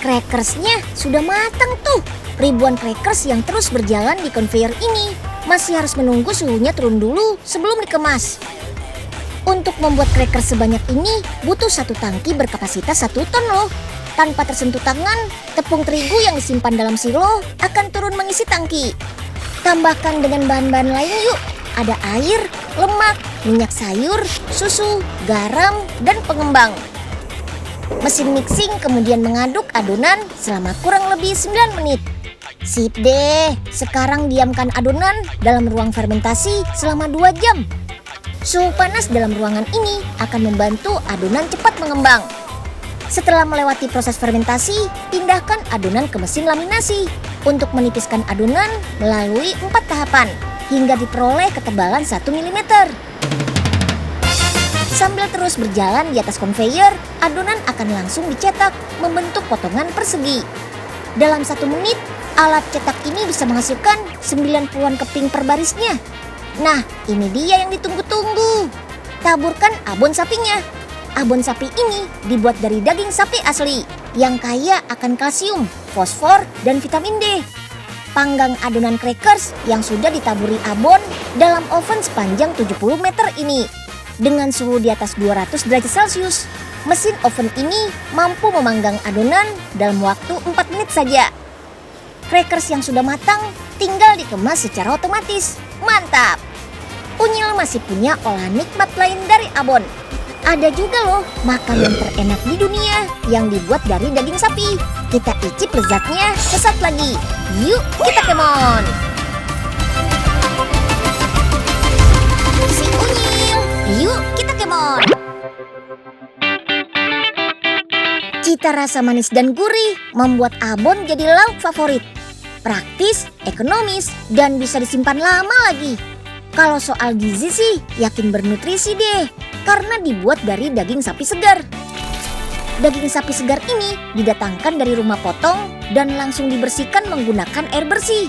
Crackersnya sudah matang tuh. Ribuan crackers yang terus berjalan di conveyor ini masih harus menunggu suhunya turun dulu sebelum dikemas. Untuk membuat crackers sebanyak ini butuh satu tangki berkapasitas 1 ton loh. Tanpa tersentuh tangan, tepung terigu yang disimpan dalam silo akan turun mengisi tangki. Tambahkan dengan bahan-bahan lain yuk. Ada air, lemak, minyak sayur, susu, garam, dan pengembang. Mesin mixing kemudian mengaduk adonan selama kurang lebih 9 menit. Sip deh, sekarang diamkan adonan dalam ruang fermentasi selama 2 jam. Suhu panas dalam ruangan ini akan membantu adonan cepat mengembang. Setelah melewati proses fermentasi, pindahkan adonan ke mesin laminasi untuk menipiskan adonan melalui 4 tahapan hingga diperoleh ketebalan 1 mm. Sambil terus berjalan di atas conveyor, adonan akan langsung dicetak membentuk potongan persegi. Dalam 1 menit, alat cetak ini bisa menghasilkan 90-an keping per barisnya. Nah, ini dia yang ditunggu-tunggu. Taburkan abon sapinya. Abon sapi ini dibuat dari daging sapi asli yang kaya akan kalsium, fosfor, dan vitamin D. Panggang adonan crackers yang sudah ditaburi abon dalam oven sepanjang 70 meter ini. Dengan suhu di atas 200 derajat Celcius, mesin oven ini mampu memanggang adonan dalam waktu 4 menit saja. Crackers yang sudah matang tinggal dikemas secara otomatis. Mantap! Unyil masih punya olahan nikmat lain dari abon. Ada juga loh makanan terenak di dunia yang dibuat dari daging sapi. Kita icip lezatnya sesaat lagi. Yuk kita kemon! Si Unyil, yuk kita kemon! Cita rasa manis dan gurih membuat abon jadi lauk favorit. Praktis, ekonomis, dan bisa disimpan lama lagi. Kalau soal gizi sih, yakin bernutrisi deh, karena dibuat dari daging sapi segar. Daging sapi segar ini didatangkan dari rumah potong dan langsung dibersihkan menggunakan air bersih.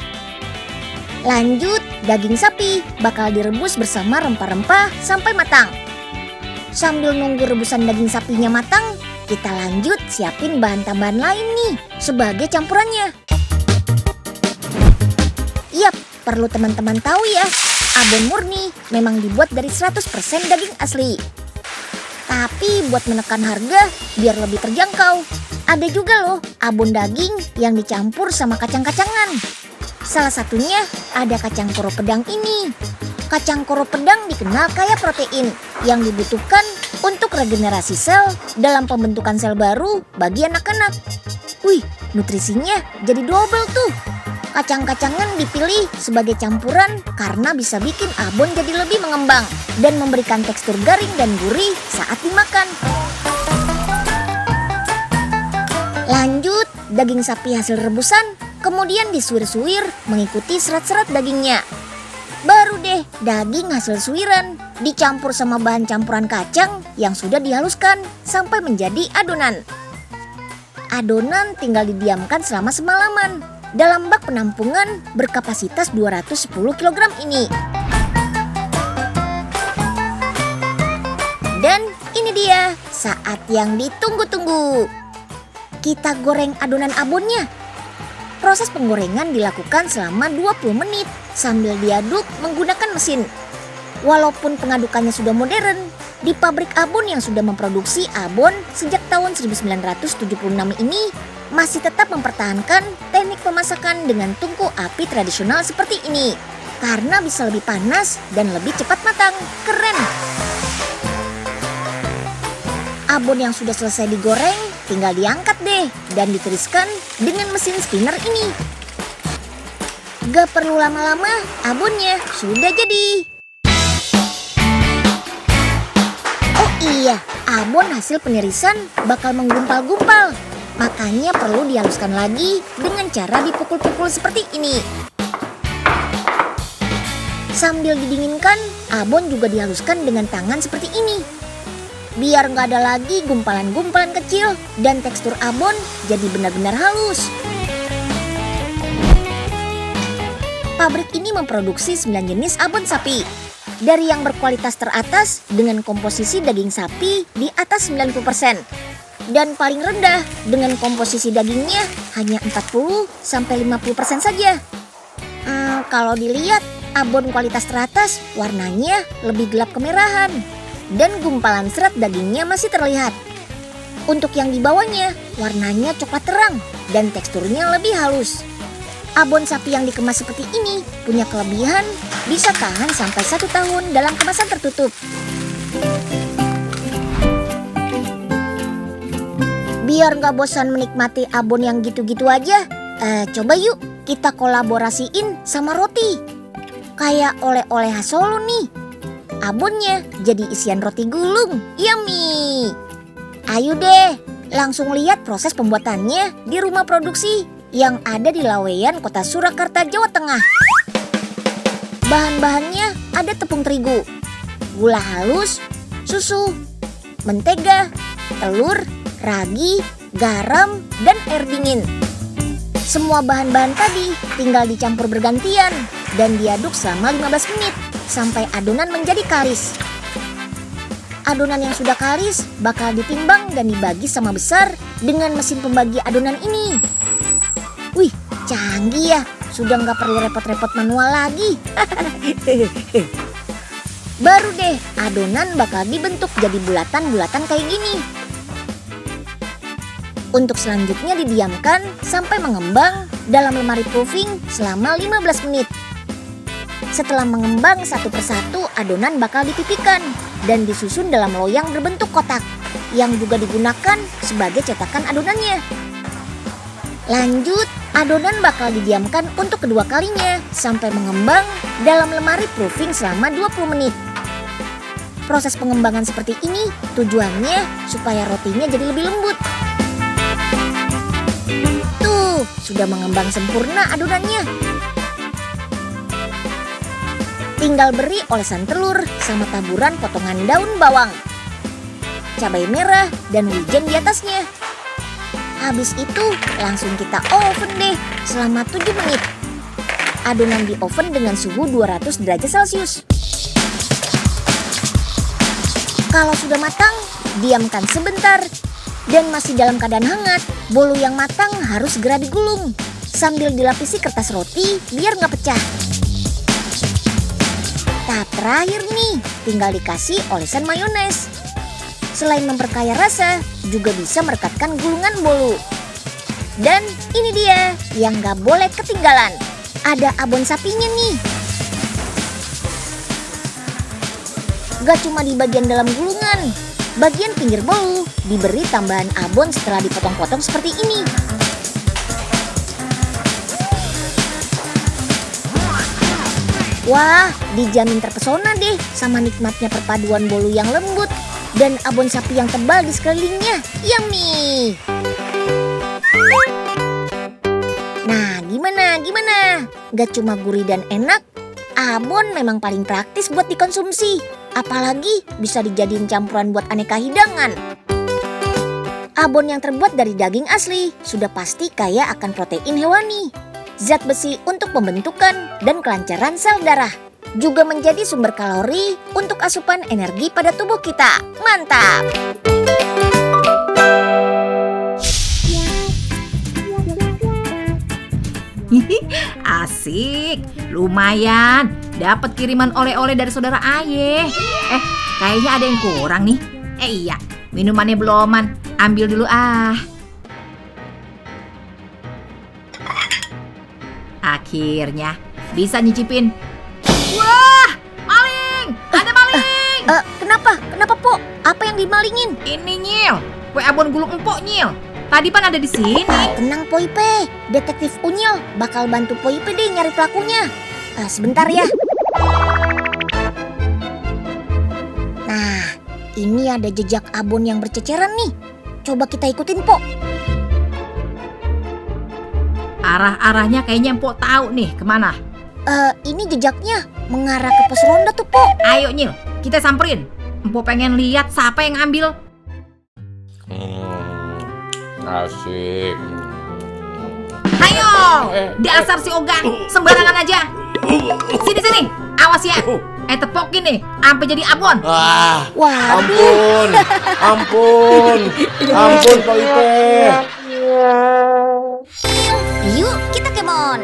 Lanjut, daging sapi bakal direbus bersama rempah-rempah sampai matang. Sambil nunggu rebusan daging sapinya matang, kita lanjut siapin bahan tambahan lain nih sebagai campurannya. Yap, perlu teman-teman tahu ya. Abon murni memang dibuat dari 100% daging asli. Tapi buat menekan harga biar lebih terjangkau, ada juga loh abon daging yang dicampur sama kacang-kacangan. Salah satunya ada kacang koro pedang ini. Kacang koro pedang dikenal kaya protein yang dibutuhkan untuk regenerasi sel dalam pembentukan sel baru bagi anak-anak. Wih, nutrisinya jadi double tuh. Kacang-kacangan dipilih sebagai campuran karena bisa bikin abon jadi lebih mengembang dan memberikan tekstur garing dan gurih saat dimakan. Lanjut, daging sapi hasil rebusan kemudian disuir-suir mengikuti serat-serat dagingnya. Baru deh daging hasil suiran dicampur sama bahan campuran kacang yang sudah dihaluskan sampai menjadi adonan. Adonan tinggal didiamkan selama semalaman dalam bak penampungan berkapasitas 210 kg ini. Dan ini dia saat yang ditunggu-tunggu. Kita goreng adonan abonnya. Proses penggorengan dilakukan selama 20 menit sambil diaduk menggunakan mesin. Walaupun pengadukannya sudah modern, di pabrik abon yang sudah memproduksi abon sejak tahun 1976 ini masih tetap mempertahankan teknik pemasakan dengan tungku api tradisional seperti ini karena bisa lebih panas dan lebih cepat matang. Keren! Abon yang sudah selesai digoreng tinggal diangkat deh dan ditiriskan dengan mesin spinner ini. Gak perlu lama-lama, abonnya sudah jadi. Oh iya, abon hasil penirisan bakal menggumpal-gumpal. Makanya perlu dihaluskan lagi dengan cara dipukul-pukul seperti ini. Sambil didinginkan, abon juga dihaluskan dengan tangan seperti ini. Biar nggak ada lagi gumpalan-gumpalan kecil dan tekstur abon jadi benar-benar halus. Pabrik ini memproduksi 9 jenis abon sapi. Dari yang berkualitas teratas dengan komposisi daging sapi di atas 90%. dan paling rendah dengan komposisi dagingnya hanya 40-50% saja. Kalau dilihat, abon kualitas teratas warnanya lebih gelap kemerahan dan gumpalan serat dagingnya masih terlihat. Untuk yang di bawahnya, warnanya coklat terang dan teksturnya lebih halus. Abon sapi yang dikemas seperti ini punya kelebihan bisa tahan sampai 1 tahun dalam kemasan tertutup. Biar nggak bosan menikmati abon yang gitu-gitu aja, coba yuk kita kolaborasiin sama roti. Kayak oleh-oleh khas Solo nih. Abonnya jadi isian roti gulung, yummy! Ayo deh, langsung lihat proses pembuatannya di rumah produksi yang ada di Laweyan, Kota Surakarta, Jawa Tengah. Bahan-bahannya ada tepung terigu, gula halus, susu, mentega, telur, ragi, garam, dan air dingin. Semua bahan-bahan tadi tinggal dicampur bergantian dan diaduk selama 15 menit sampai adonan menjadi kalis. Adonan yang sudah kalis bakal ditimbang dan dibagi sama besar dengan mesin pembagi adonan ini. Wih, canggih ya, sudah nggak perlu repot-repot manual lagi. Baru deh, adonan bakal dibentuk jadi bulatan-bulatan kayak gini. Untuk selanjutnya didiamkan sampai mengembang dalam lemari proofing selama 15 menit. Setelah mengembang satu persatu, adonan bakal dipipihkan dan disusun dalam loyang berbentuk kotak yang juga digunakan sebagai cetakan adonannya. Lanjut, adonan bakal didiamkan untuk kedua kalinya sampai mengembang dalam lemari proofing selama 20 menit. Proses pengembangan seperti ini tujuannya supaya rotinya jadi lebih lembut. Tuh, sudah mengembang sempurna adonannya. Tinggal beri olesan telur sama taburan potongan daun bawang, cabai merah, dan wijen di atasnya. Habis itu langsung kita oven deh selama 7 menit. Adonan di oven dengan suhu 200 derajat Celcius. Kalau sudah matang, diamkan sebentar. Dan masih dalam keadaan hangat, bolu yang matang harus segera digulung sambil dilapisi kertas roti biar nggak pecah. Tahap terakhir nih, tinggal dikasih olesan mayones. Selain memperkaya rasa, juga bisa merekatkan gulungan bolu. Dan ini dia yang nggak boleh ketinggalan. Ada abon sapinya nih. Gak cuma di bagian dalam gulungan, bagian pinggir bolu diberi tambahan abon setelah dipotong-potong seperti ini. Wah, dijamin terpesona deh sama nikmatnya perpaduan bolu yang lembut dan abon sapi yang tebal di sekelilingnya. Yummy! Nah, gimana? Gak cuma gurih dan enak, abon memang paling praktis buat dikonsumsi. Apalagi bisa dijadiin campuran buat aneka hidangan. Abon yang terbuat dari daging asli sudah pasti kaya akan protein hewani, zat besi untuk pembentukan dan kelancaran sel darah. Juga menjadi sumber kalori untuk asupan energi pada tubuh kita. Mantap! Asik, lumayan. Dapat kiriman oleh-oleh dari saudara Aye. Kayaknya ada yang kurang nih. Iya, minumannya beloman. Ambil dulu ah. Akhirnya bisa nyicipin. Wah, maling! Ada maling! Kenapa, Po? Apa yang dimalingin? Ini Nyil, kue abon gulung empok Nyil. Tadi pan ada di sini. Tenang Po Ipe, Detektif Unyil bakal bantu Po Ipe deh nyari pelakunya. Sebentar ya. Nah, ini ada jejak abon yang berceceran nih. Coba kita ikutin, Po. Arah-arahnya kayaknya Empok tahu nih kemana. Ini jejaknya mengarah ke pos ronda tuh, Po. Ayo Nyil, kita samperin. Empok pengen lihat siapa yang ngambil. Asik. Ayo, dasar si Ogan, sembarangan aja. Sini, awas ya. tepokin nih, sampai jadi abon. Wah, Waduh. ampun Pak Ipeh. Yuk kita kemon.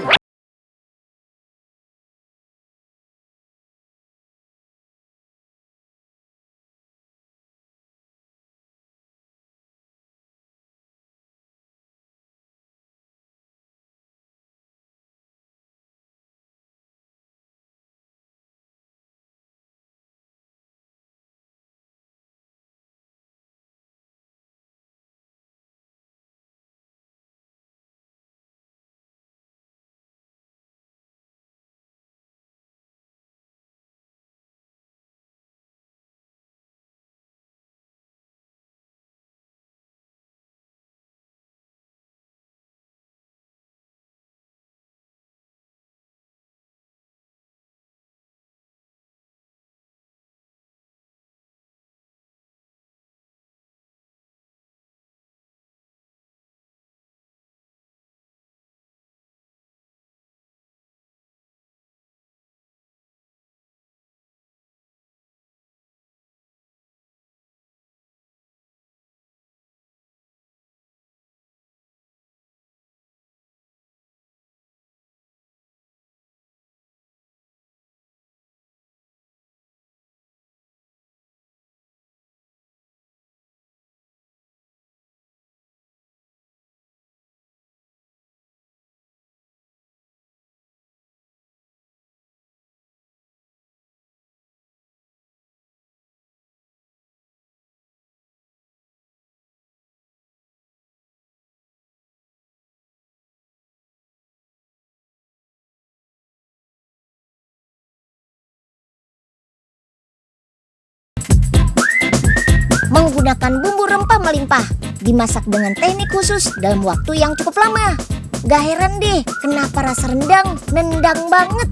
Menggunakan bumbu rempah melimpah, dimasak dengan teknik khusus dalam waktu yang cukup lama. Gak heran deh kenapa rasa rendang nendang banget.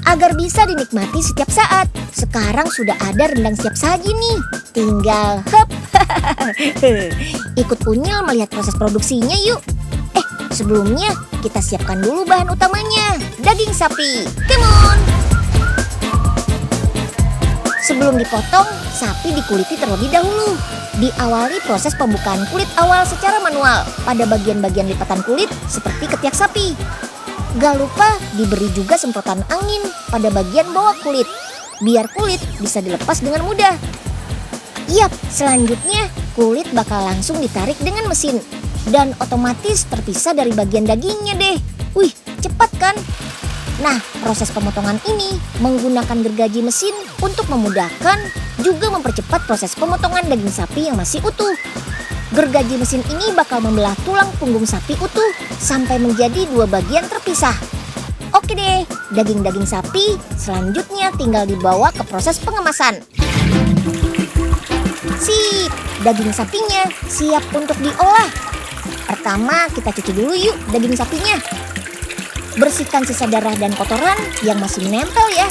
Agar bisa dinikmati setiap saat, sekarang sudah ada rendang siap saji nih. Tinggal hop. Ikut Unyil melihat proses produksinya yuk. Sebelumnya kita siapkan dulu bahan utamanya, daging sapi. Come on! Sebelum dipotong, sapi dikuliti terlebih dahulu. Diawali proses pembukaan kulit awal secara manual pada bagian-bagian lipatan kulit seperti ketiak sapi. Gak lupa diberi juga semprotan angin pada bagian bawah kulit, biar kulit bisa dilepas dengan mudah. Yap, selanjutnya kulit bakal langsung ditarik dengan mesin dan otomatis terpisah dari bagian dagingnya deh. Wih, cepat kan? Nah, proses pemotongan ini menggunakan gergaji mesin untuk memudahkan juga mempercepat proses pemotongan daging sapi yang masih utuh. Gergaji mesin ini bakal membelah tulang punggung sapi utuh sampai menjadi dua bagian terpisah. Oke deh, daging-daging sapi selanjutnya tinggal dibawa ke proses pengemasan. Sip, daging sapinya siap untuk diolah. Pertama kita cuci dulu yuk daging sapinya. Bersihkan sisa darah dan kotoran yang masih menempel ya.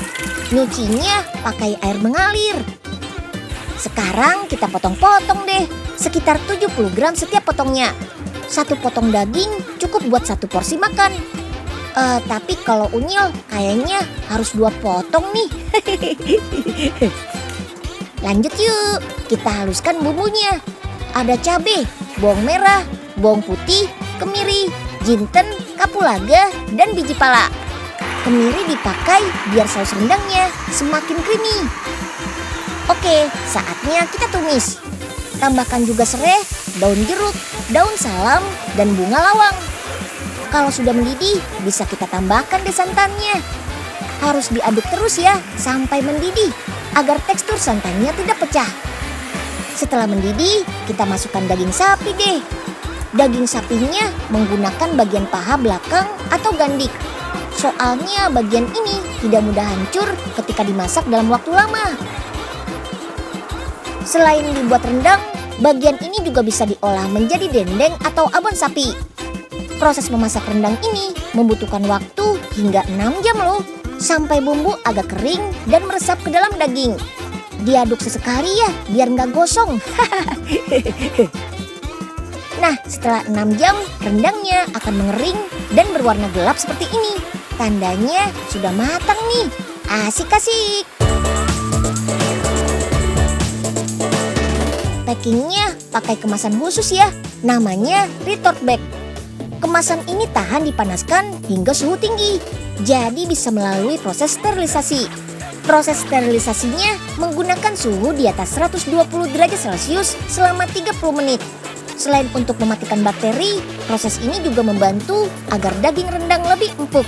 Nyucinya pakai air mengalir. Sekarang kita potong-potong deh, sekitar 70 gram setiap potongnya. Satu potong daging cukup buat satu porsi makan. Tapi kalau Unyil kayaknya harus 2 potong nih. Lanjut yuk, kita haluskan bumbunya. Ada cabai, bawang merah, bawang putih, kemiri, jinten, kapulaga, dan biji pala. Kemiri dipakai biar saus rendangnya semakin creamy. Oke, saatnya kita tumis. Tambahkan juga serai, daun jeruk, daun salam, dan bunga lawang. Kalau sudah mendidih, bisa kita tambahkan deh santannya. Harus diaduk terus ya, sampai mendidih, agar tekstur santannya tidak pecah. Setelah mendidih, kita masukkan daging sapi deh. Daging sapinya menggunakan bagian paha belakang atau gandik. Soalnya bagian ini tidak mudah hancur ketika dimasak dalam waktu lama. Selain dibuat rendang, bagian ini juga bisa diolah menjadi dendeng atau abon sapi. Proses memasak rendang ini membutuhkan waktu hingga 6 jam loh, sampai bumbu agak kering dan meresap ke dalam daging. Diaduk sesekali ya, biar nggak gosong. Nah, setelah 6 jam, rendangnya akan mengering dan berwarna gelap seperti ini. Tandanya sudah matang nih. Asik-asik. Packingnya pakai kemasan khusus ya. Namanya retort bag. Kemasan ini tahan dipanaskan hingga suhu tinggi. Jadi bisa melalui proses sterilisasi. Proses sterilisasinya menggunakan suhu di atas 120 derajat Celcius selama 30 menit. Selain untuk mematikan bakteri, proses ini juga membantu agar daging rendang lebih empuk.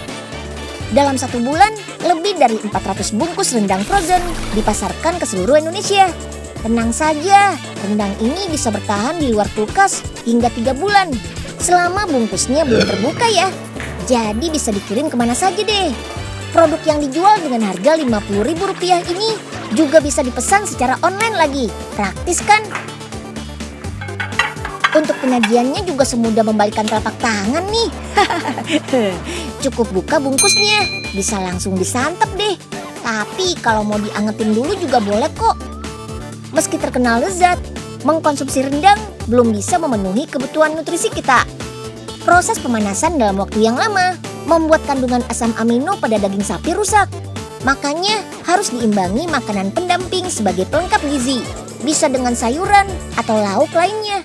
Dalam 1 bulan, lebih dari 400 bungkus rendang frozen dipasarkan ke seluruh Indonesia. Tenang saja, rendang ini bisa bertahan di luar kulkas hingga 3 bulan. Selama bungkusnya belum terbuka ya. Jadi bisa dikirim kemana saja deh. Produk yang dijual dengan harga Rp50.000 ini juga bisa dipesan secara online lagi. Praktis kan? Untuk penyajiannya juga semudah membalikan telapak tangan nih. Cukup buka bungkusnya, bisa langsung disantap deh. Tapi kalau mau diangetin dulu juga boleh kok. Meski terkenal lezat, mengkonsumsi rendang belum bisa memenuhi kebutuhan nutrisi kita. Proses pemanasan dalam waktu yang lama membuat kandungan asam amino pada daging sapi rusak. Makanya harus diimbangi makanan pendamping sebagai pelengkap gizi. Bisa dengan sayuran atau lauk lainnya.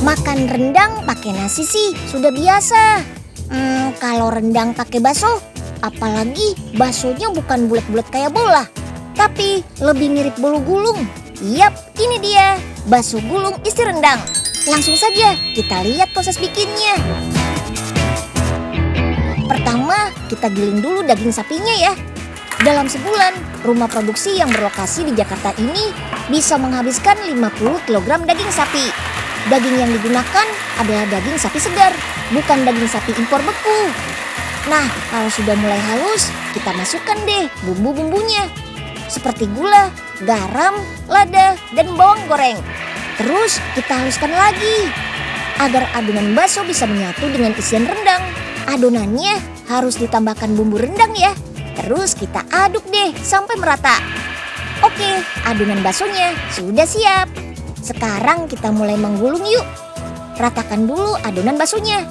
Makan rendang pakai nasi sih sudah biasa. Kalau rendang pakai bakso, apalagi baksonya bukan bulat-bulat kayak bola, tapi lebih mirip bolu gulung. Yap, ini dia bakso gulung isi rendang. Langsung saja kita lihat proses bikinnya. Pertama, kita giling dulu daging sapinya ya. Dalam sebulan, rumah produksi yang berlokasi di Jakarta ini bisa menghabiskan 50 kg daging sapi. Daging yang digunakan adalah daging sapi segar, bukan daging sapi impor beku. Nah, kalau sudah mulai halus, kita masukkan deh bumbu-bumbunya. Seperti gula, garam, lada, dan bawang goreng. Terus kita haluskan lagi. Agar adonan bakso bisa menyatu dengan isian rendang, adonannya harus ditambahkan bumbu rendang ya. Terus kita aduk deh sampai merata. Oke, adonan baksonya sudah siap. Sekarang kita mulai menggulung yuk. Ratakan dulu adonan baksonya.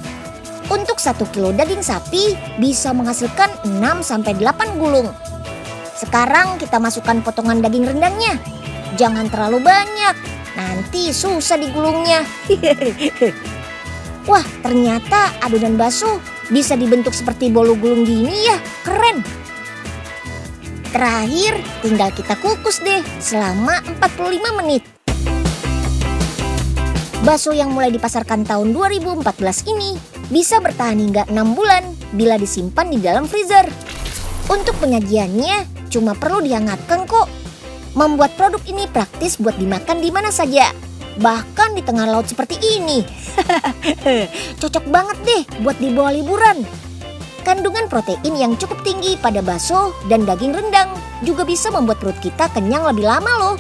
Untuk 1 kilo daging sapi bisa menghasilkan 6-8 gulung. Sekarang kita masukkan potongan daging rendangnya. Jangan terlalu banyak, nanti susah digulungnya. Wah, ternyata adonan bakso bisa dibentuk seperti bolu gulung gini ya, keren. Terakhir, tinggal kita kukus deh selama 45 menit. Bakso yang mulai dipasarkan tahun 2014 ini bisa bertahan hingga 6 bulan bila disimpan di dalam freezer. Untuk penyajiannya cuma perlu dihangatkan kok. Membuat produk ini praktis buat dimakan di mana saja. Bahkan di tengah laut seperti ini. Cocok banget deh buat dibawa liburan. Kandungan protein yang cukup tinggi pada bakso dan daging rendang juga bisa membuat perut kita kenyang lebih lama loh.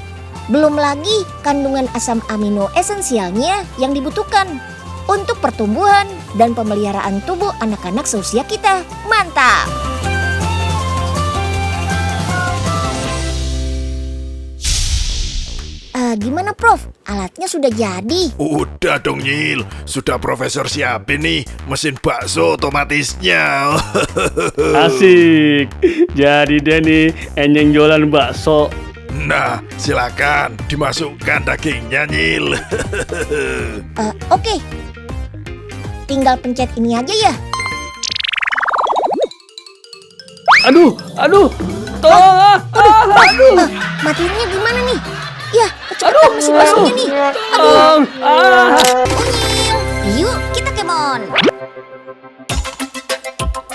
Belum lagi kandungan asam amino esensialnya yang dibutuhkan untuk pertumbuhan dan pemeliharaan tubuh anak-anak seusia kita. Mantap! Gimana Prof? Alatnya sudah jadi? Udah dong Nyil, sudah Profesor siapin nih mesin bakso otomatisnya. Asik. Jadi deh nih Enyeng jualan bakso. Nah, silakan dimasukkan dagingnya Nyil. Oke. Tinggal pencet ini aja ya. Aduh. Tolong. Aduh. Matiinnya gimana nih? Ya, kecepatan mesin baksonya nih. Tolong. Unyil. Yuk, kita kemon.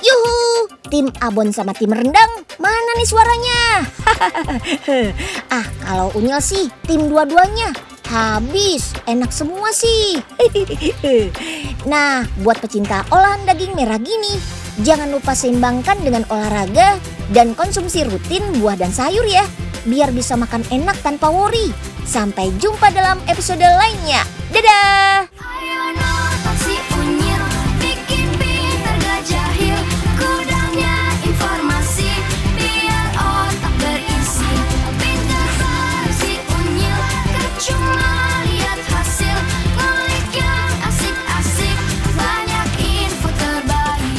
Yuhu, tim abon sama tim rendang, mana nih suaranya? Kalau Unyil sih tim dua-duanya. Habis, enak semua sih. Nah, buat pecinta olahan daging merah gini, jangan lupa seimbangkan dengan olahraga dan konsumsi rutin buah dan sayur ya. Biar bisa makan enak tanpa worry. Sampai jumpa dalam episode lainnya. Dadah!